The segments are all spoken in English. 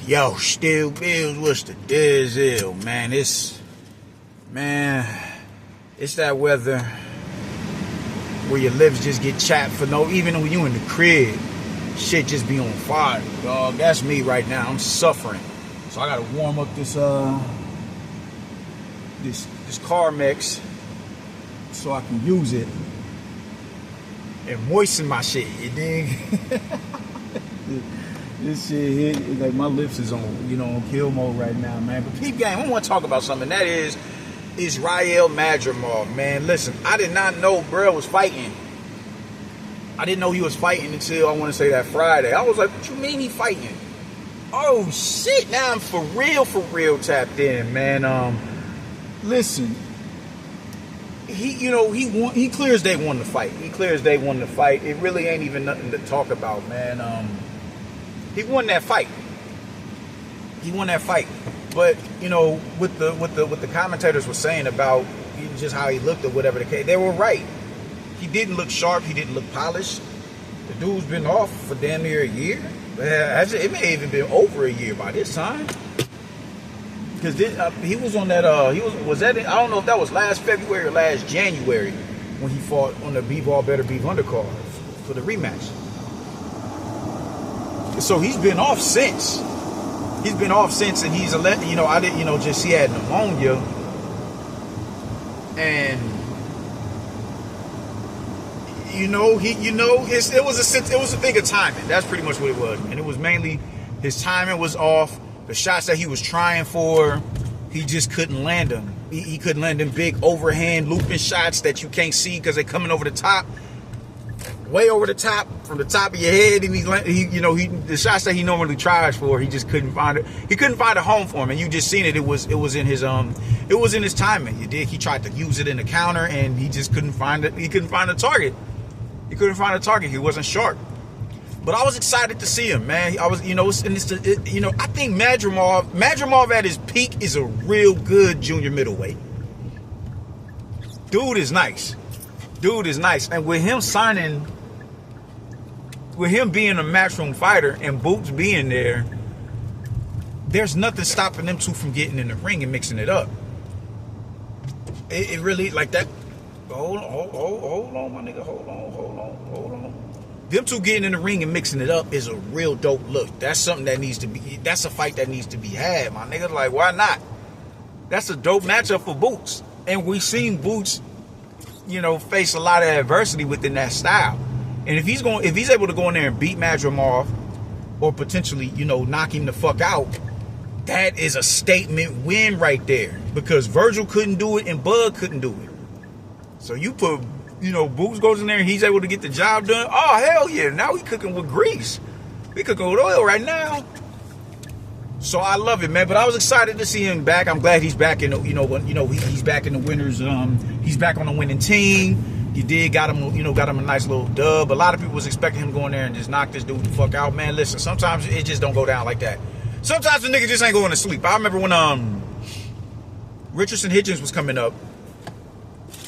Yo, still bills, what's the deal, man? It's that weather where your lips just get chapped for no, even when you in the crib, shit just be on fire, dog. That's me right now. I'm suffering. So I gotta warm up this car mix so I can use it and moisten my shit, you dig? This shit hit, like my lips is on kill mode right now, man. But peep game, I want to talk about something. That is Madrimov, man. Listen, I did not know bro was fighting. I didn't know he was fighting until, I want to say, that Friday. I was like, what you mean he fighting? Oh shit, now I'm for real tapped in, man. Listen, he clear as day won the fight. It really ain't even nothing to talk about, man. He won that fight. But with the commentators were saying about just how he looked or whatever the case, they were right. He didn't look sharp. He didn't look polished. The dude's been off for damn near a year. It may have even been over a year by this time. Because he was on that. Was that? I don't know if that was last February or last January when he fought on the Bivol Better Beef undercard for the rematch. So he's been off since. And he's he had pneumonia, and it was a thing of timing. That's pretty much what it was, and it was mainly his timing was off. The shots that he was trying for, he just couldn't land them. He couldn't land them big overhand looping shots that you can't see because they're coming over the top. Way over the top, from the top of your head, and the shots that he normally tries for, he just couldn't find it. He couldn't find a home for him, and you just seen it. It was in his timing. He tried to use it in the counter, and he just couldn't find it. He couldn't find a target. He wasn't sharp. But I was excited to see him, man. I think Madrimov at his peak is a real good junior middleweight. Dude is nice, and with him being a matchroom fighter and Boots being there, there's nothing stopping them two from getting in the ring and mixing it up. It really, like that. Hold on, my nigga. Hold on. Them two getting in the ring and mixing it up is a real dope look. That's something that's a fight that needs to be had, my nigga. Like, why not? That's a dope matchup for Boots. And we've seen Boots, face a lot of adversity within that style. And if he's able to go in there and beat Madrimov, or potentially, knock him the fuck out, that is a statement win right there. Because Virgil couldn't do it and Bud couldn't do it. So you put, Boots goes in there and he's able to get the job done. Oh, hell yeah. Now we cooking with grease. We cooking with oil right now. So I love it, man. But I was excited to see him back. I'm glad he's back in he's back in the winners. He's back on the winning team. He did got him a nice little dub. A lot of people was expecting him going there and just knock this dude the fuck out. Man, listen, sometimes it just don't go down like that. Sometimes the nigga just ain't going to sleep. I remember when Richardson Hitchens was coming up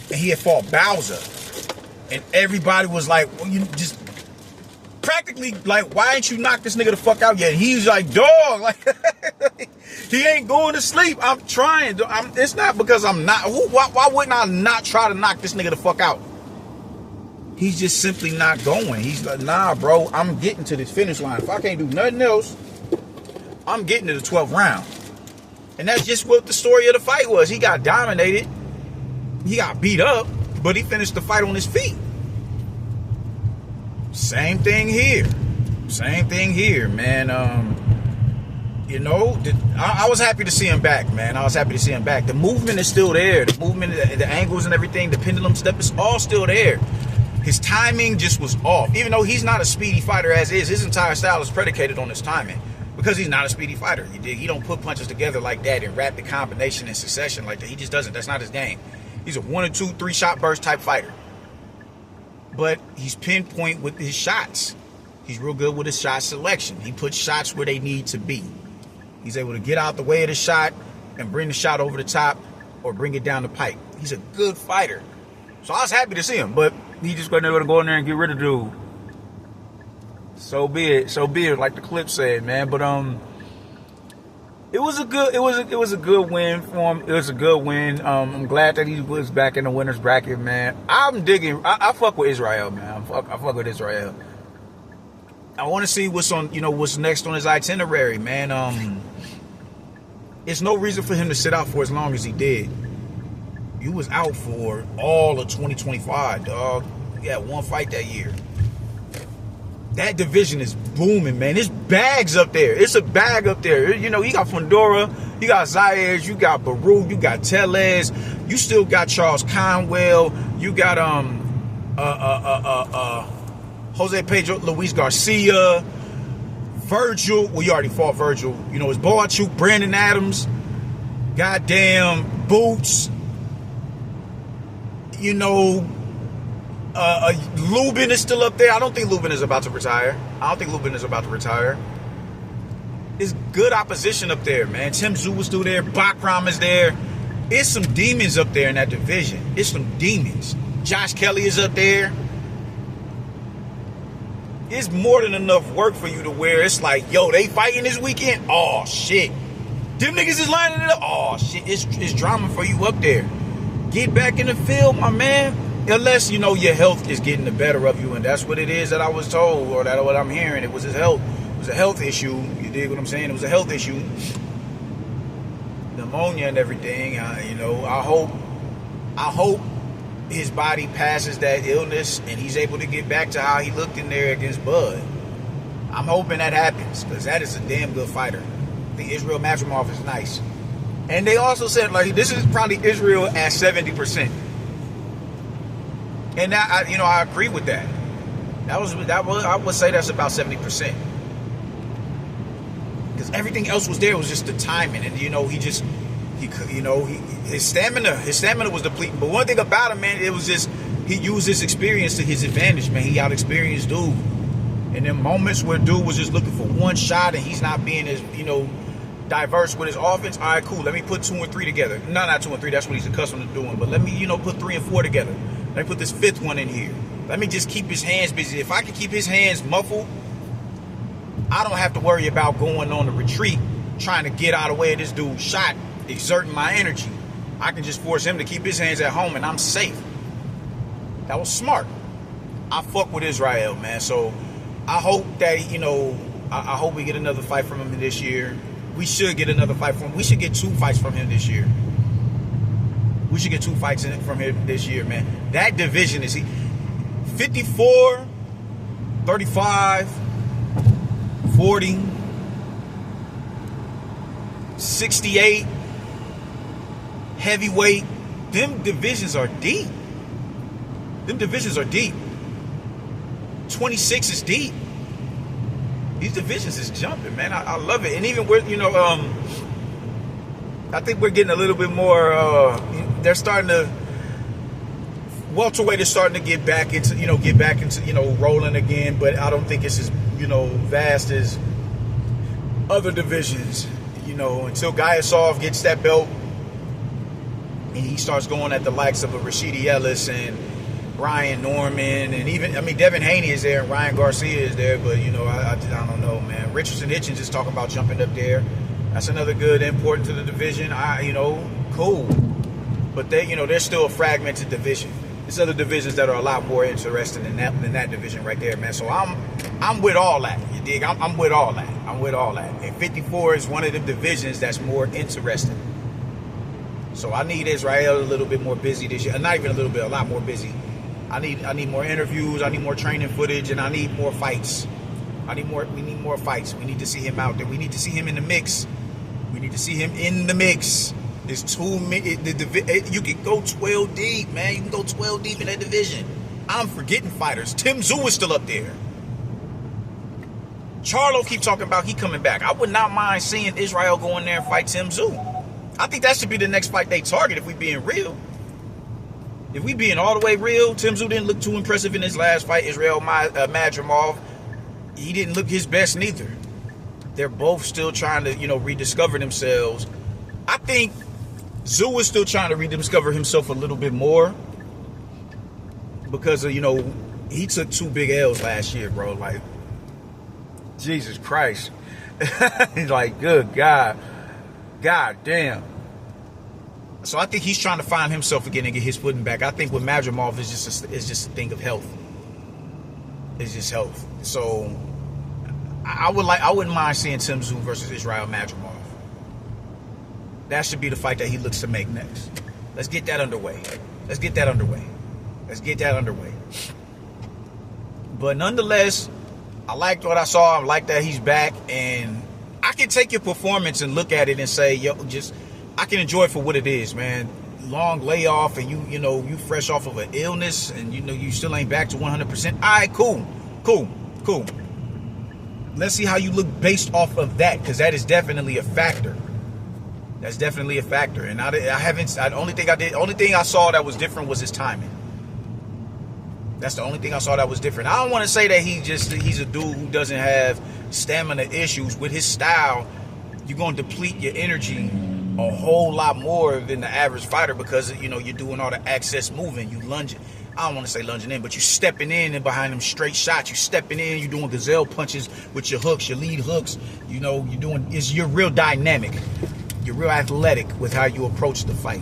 and he had fought Bowser, and everybody was like, well, you just practically like, why ain't you knock this nigga the fuck out yet? And he's like, dog, like he ain't going to sleep. I'm trying. It's not because I'm not. Why wouldn't I not try to knock this nigga the fuck out? He's just simply not going. He's like, nah, bro, I'm getting to this finish line. If I can't do nothing else, I'm getting to the 12th round. And that's just what the story of the fight was. He got dominated. He got beat up, but he finished the fight on his feet. Same thing here, man. I was happy to see him back, man. The movement is still there. The movement, the angles and everything, the pendulum step is all still there. His timing just was off. Even though he's not a speedy fighter as is, his entire style is predicated on his timing. Because he's not a speedy fighter. He don't put punches together like that in rapid combination and succession like that. He just doesn't. That's not his game. He's a 1 or 2, 3 shot burst type fighter. But he's pinpoint with his shots. He's real good with his shot selection. He puts shots where they need to be. He's able to get out the way of the shot and bring the shot over the top or bring it down the pipe. He's a good fighter. So I was happy to see him, but he just wasn't able to go in there and get rid of the dude. So be it, like the clip said, man. But It was a good win for him. It was a good win. I'm glad that he was back in the winner's bracket, man. I'm digging. I fuck with Israel, man. I fuck with Israel. I want to see what's next on his itinerary, man. It's no reason for him to sit out for as long as he did. You was out for all of 2025, dog. You had one fight that year. That division is booming, man. There's bags up there. It's a bag up there. You got Fundora, you got Zayas, you got Baru, you got Tellez, you still got Charles Conwell, you got Jose Pedro Luis Garcia, Virgil. Well, you already fought Virgil. It's Boachuk, Brandon Adams, goddamn Boots. Lubin is still up there. I don't think Lubin is about to retire. It's good opposition up there, man. Tim Tszyu was still there. Bakram is there. It's some demons up there in that division. It's some demons. Josh Kelly is up there. It's more than enough work for you to where it's like, yo, they fighting this weekend? Oh, shit. Them niggas is lining it up? Oh, shit. It's drama for you up there. Get back in the field, my man. Unless, your health is getting the better of you, and that's what it is that I was told, or that's what I'm hearing. It was his health. It was a health issue. You dig what I'm saying? It was a health issue. Pneumonia and everything. I hope his body passes that illness and he's able to get back to how he looked in there against Bud. I'm hoping that happens, because that is a damn good fighter. The Israel Madrimov is nice. And they also said, this is probably Israel at 70%. And I agree with that. I would say that's about 70%. Because everything else was there. It was just the timing, and his stamina was depleting. But one thing about him, man, it was just he used his experience to his advantage, man. He out-experienced dude. And in moments where dude was just looking for one shot and he's not being as diverse with his offense. All right, cool. Let me put 2 and 3 together. No, not 2 and 3. That's what he's accustomed to doing. But let me put 3 and 4 together. Let me put this 5th one in here. Let me just keep his hands busy. If I can keep his hands muffled, I don't have to worry about going on the retreat, trying to get out of the way of this dude's shot, exerting my energy. I can just force him to keep his hands at home, and I'm safe. That was smart. I fuck with Israel, man. So I hope that, I hope we get another fight from him this year. We should get another fight from him. We should get 2 fights from him this year. We should get 2 fights from him this year, man. That division is 54, 35, 40, 68, heavyweight. Them divisions are deep. 26 is deep. These divisions is jumping, man. I love it. And even with, I think we're getting a little bit more, they're starting to, welterweight is starting to get back into, rolling again, but I don't think it's as, vast as other divisions, until Gaiasov gets that belt and he starts going at the likes of a Rashidi Ellis and Ryan Norman, and even, Devin Haney is there and Ryan Garcia is there, but, I don't know, man. Richardson Hitchens is talking about jumping up there. That's another good import to the division. Cool. But they're still a fragmented division. There's other divisions that are a lot more interesting than that division right there, man. So I'm with all that. You dig? I'm with all that. And 54 is one of the divisions that's more interesting. So I need Israel a little bit more busy this year. Not even a little bit, a lot more busy. I need more interviews. I need more training footage, and I need more fights. We need more fights. We need to see him out there. We need to see him in the mix. There's too many. You can go 12 deep, man. You can go 12 deep in that division. I'm forgetting fighters. Tim Tszyu is still up there. Charlo keep talking about he coming back. I would not mind seeing Israel go in there and fight Tim Tszyu. I think that should be the next fight they target if we being real. If we being all the way real, Tim Tszyu didn't look too impressive in his last fight. Israel Madrimov, he didn't look his best neither. They're both still trying to, rediscover themselves. I think Tszyu is still trying to rediscover himself a little bit more because of, he took 2 big L's last year, bro. Like, Jesus Christ. He's like, good God. God damn. So I think he's trying to find himself again and get his footing back. I think with Madrimov is just a thing of health. It's just health. So I wouldn't mind seeing Tim Tszyu versus Israel Madrimov. That should be the fight that he looks to make next. Let's get that underway. But nonetheless, I liked what I saw. I like that he's back, and I can take your performance and look at it and say, yo, I can enjoy it for what it is, man. Long layoff, and you fresh off of an illness, and you still ain't back to 100%. All right, cool. Let's see how you look based off of that, because that is definitely a factor. That's definitely a factor. And the only thing I saw that was different was his timing. That's the only thing I saw that was different. I don't want to say that he's a dude who doesn't have stamina issues. With his style, you're going to deplete your energy a whole lot more than the average fighter, because you're doing all the access moving. You lunging. I don't want to say lunging in, but you stepping in and behind them straight shots. You stepping in. You're doing gazelle punches with your hooks, your lead hooks. You're real dynamic. You're real athletic with how you approach the fight.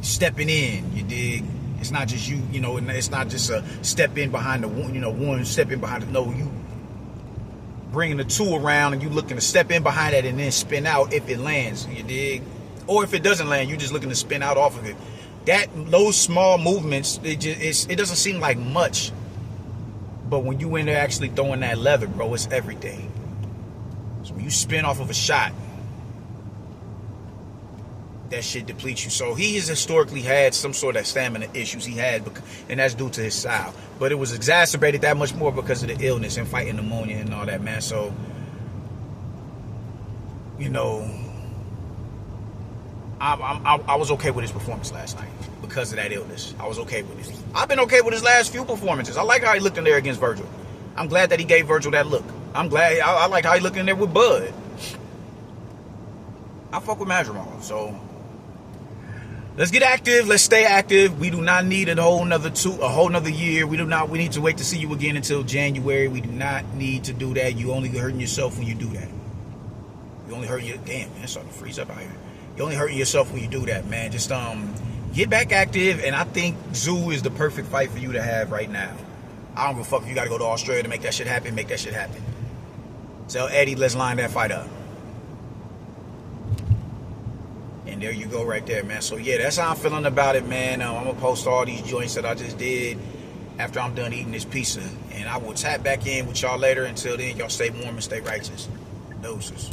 Stepping in, you dig? It's not just you, it's not just a step in behind the one step in behind the, no, you bringing the two around and you looking to step in behind that and then spin out if it lands, you dig? Or if it doesn't land, you just looking to spin out off of it. Those small movements, it doesn't seem like much, but when you in there actually throwing that leather, bro, it's everything. So when you spin off of a shot, that shit depletes you. So he has historically had some sort of stamina issues and that's due to his style. But it was exacerbated that much more because of the illness and fighting pneumonia and all that, man. So, I was okay with his performance last night because of that illness. I was okay with it. I've been okay with his last few performances. I like how he looked in there against Virgil. I'm glad that he gave Virgil that look. I'm glad. I like how he looked in there with Bud. I fuck with Madrimov, so let's get active. Let's stay active. We do not need a whole nother year. We need to wait to see you again until January. We do not need to do that. You only hurting yourself when you do that. You only hurting damn, man, it's starting to freeze up out here. You only hurting yourself when you do that, man. Just get back active, and I think Tszyu is the perfect fight for you to have right now. I don't give a fuck if you got to go to Australia to make that shit happen. Make that shit happen. Tell Eddie, let's line that fight up. And there you go right there, man. So, yeah, that's how I'm feeling about it, man. I'm going to post all these joints that I just did after I'm done eating this pizza. And I will tap back in with y'all later. Until then, y'all stay warm and stay righteous. Doses.